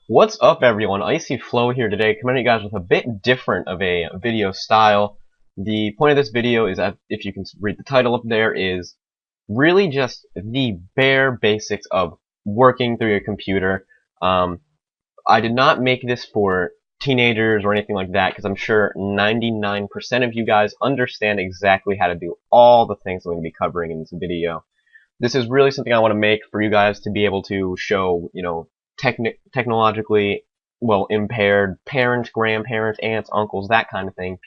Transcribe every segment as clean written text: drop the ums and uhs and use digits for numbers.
What's up, everyone? ICYflow here today, coming at you guys with a bit different of a video style. The point of this video is, that, if you can read the title up there, is really just the bare basics of working through your computer. I did not make this for teenagers or anything like that, because I'm sure 99% of you guys understand exactly how to do all the things I'm going to be covering in this video. This is really something I want to make for you guys to be able to show, technologically, impaired parents, grandparents, aunts, uncles, that kind of thing.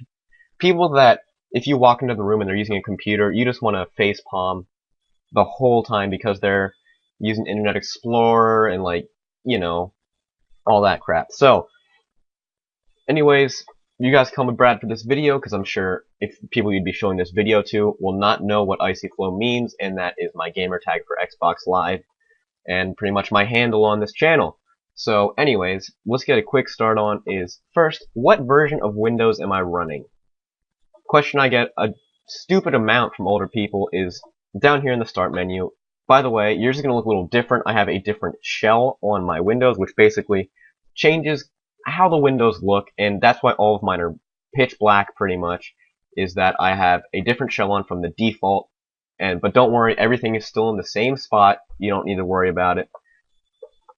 People that, if you walk into the room and they're using a computer, you just want to face palm the whole time because they're using Internet Explorer and, all that crap. So, anyways, you guys come with Brad for this video, because I'm sure if people you'd be showing this video to will not know what ICYflow means, and that is my gamer tag for Xbox Live, and pretty much my handle on this channel. So anyways, let's get a quick start on is, first, what version of Windows am I running? Question I get a stupid amount from older people is down here in the start menu. By the way, yours is going to look a little different. I have a different shell on my Windows, which basically changes how the windows look, and that's why all of mine are pitch black pretty much, is that I have a different shell on from the default. But don't worry, everything is still in the same spot. You don't need to worry about it.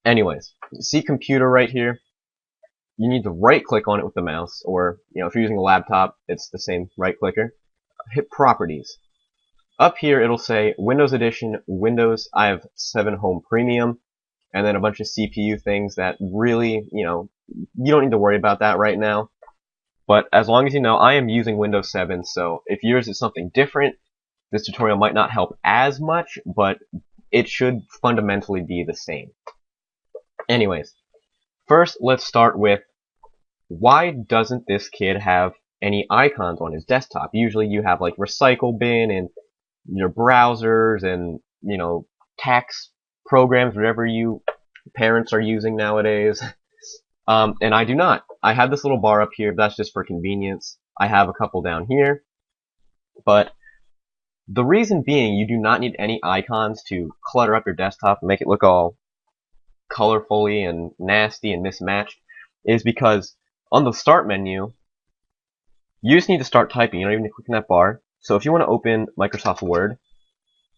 Anyways, see computer right here? You need to right click on it with the mouse, or if you're using a laptop, it's the same right clicker. Hit properties. Up here it'll say Windows Edition, Windows. I have 7 Home Premium, and then a bunch of CPU things that really, you don't need to worry about that right now. But as long as you know, I am using Windows 7, so if yours is something different, this tutorial might not help as much, but it should fundamentally be the same. Anyways, first let's start with, why doesn't this kid have any icons on his desktop? Usually you have like recycle bin and your browsers and, tax programs, whatever you parents are using nowadays. And I do not. I have this little bar up here, but that's just for convenience. I have a couple down here, but the reason being you do not need any icons to clutter up your desktop and make it look all colorfully and nasty and mismatched is because on the start menu, you just need to start typing. You don't even need to click on that bar. So if you want to open Microsoft Word,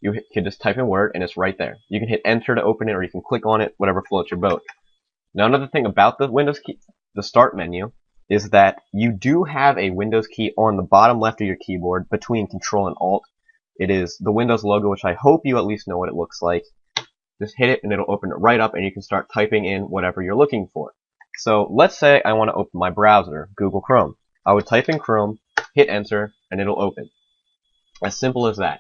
you can just type in Word and it's right there. You can hit enter to open it, or you can click on it, whatever floats your boat. Now another thing about the Windows key, the start menu, is that you do have a Windows key on the bottom left of your keyboard between Control and Alt. It is the Windows logo, which I hope you at least know what it looks like. Just hit it and it'll open it right up, and you can start typing in whatever you're looking for. So let's say I want to open my browser, Google Chrome. I would type in Chrome, hit enter, and it'll open. As simple as that.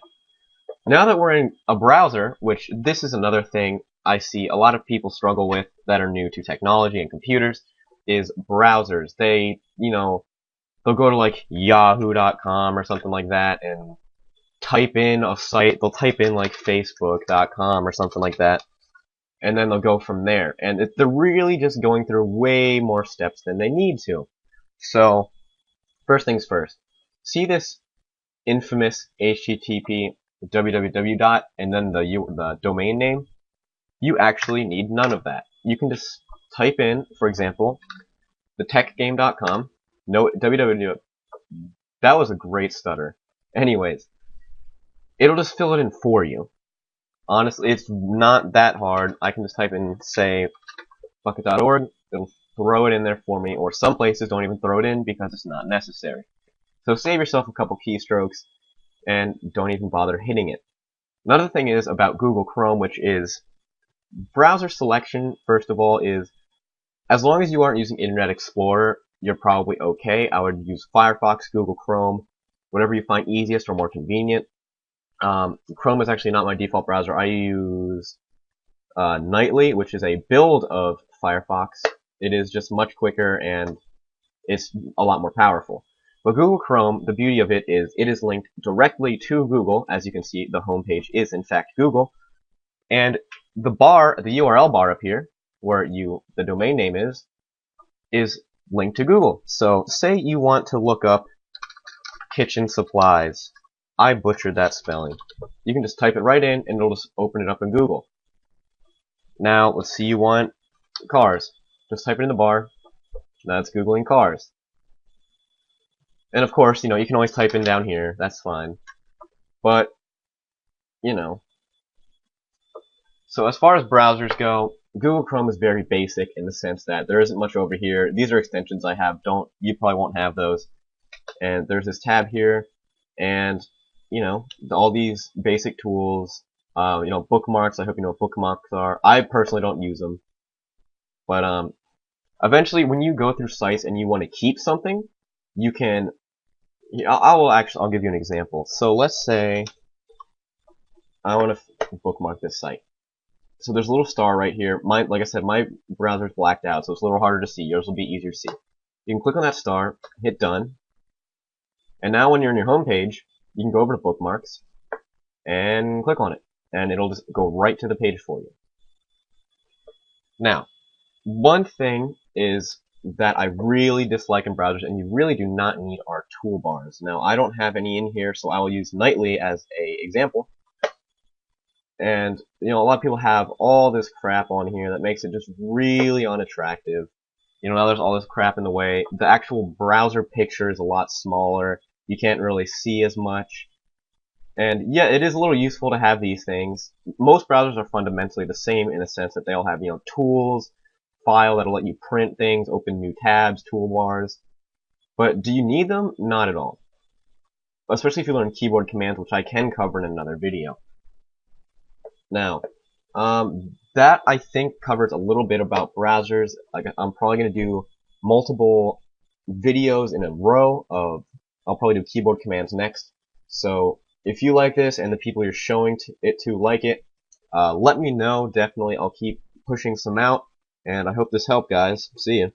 Now that we're in a browser, which this is another thing I see a lot of people struggle with that are new to technology and computers, is browsers. They, they'll go to like yahoo.com or something like that and type in a site. They'll type in like facebook.com or something like that, and then they'll go from there. And they're really just going through way more steps than they need to. So, first things first. See this infamous HTTP www and then the domain name? You actually need none of that. You can just type in, for example, thetechgame.com. No, www. That was a great stutter. Anyways, it'll just fill it in for you. Honestly, it's not that hard. I can just type in, say, bucket.org. It'll throw it in there for me, or some places don't even throw it in because it's not necessary. So save yourself a couple keystrokes and don't even bother hitting it. Another thing is about Google Chrome, which is browser selection, first of all, is as long as you aren't using Internet Explorer, you're probably okay. I would use Firefox, Google Chrome, whatever you find easiest or more convenient. Chrome is actually not my default browser. I use Nightly, which is a build of Firefox. It is just much quicker and it's a lot more powerful. But Google Chrome, the beauty of it is linked directly to Google. As you can see, the homepage is in fact Google. And the URL bar up here, where the domain name is linked to Google. So say you want to look up kitchen supplies. I butchered that spelling. You can just type it right in and it'll just open it up in Google. Now, let's see, you want cars. Just type it in the bar. That's Googling cars. And of course, you know, you can always type in down here. That's fine. But, you know. So as far as browsers go, Google Chrome is very basic in the sense that there isn't much over here. These are extensions I have. You probably won't have those. And there's this tab here, and you know, all these basic tools. You know, bookmarks. I hope you know what bookmarks are. I personally don't use them, but eventually, when you go through sites and you want to keep something, you can. I'll give you an example. So let's say I want to bookmark this site. So there's a little star right here. Like I said, my browser's blacked out, so it's a little harder to see. Yours will be easier to see. You can click on that star, hit done, and now when you're in your home page, you can go over to bookmarks and click on it, and it'll just go right to the page for you. Now, one thing is that I really dislike in browsers, and you really do not need, are toolbars. Now, I don't have any in here, so I will use Nightly as an example. And, you know, a lot of people have all this crap on here that makes it just really unattractive. You know, now there's all this crap in the way. The actual browser picture is a lot smaller. You can't really see as much. And yeah, it is a little useful to have these things. Most browsers are fundamentally the same in the sense that they'll have, you know, tools, file that'll let you print things, open new tabs, toolbars. But do you need them? Not at all. Especially if you learn keyboard commands, which I can cover in another video. Now, that I think covers a little bit about browsers. Like, I'm probably going to do multiple videos in a row of, I'll probably do keyboard commands next. So if you like this and the people you're showing it to like it, let me know. Definitely, I'll keep pushing some out. And I hope this helped, guys. See ya.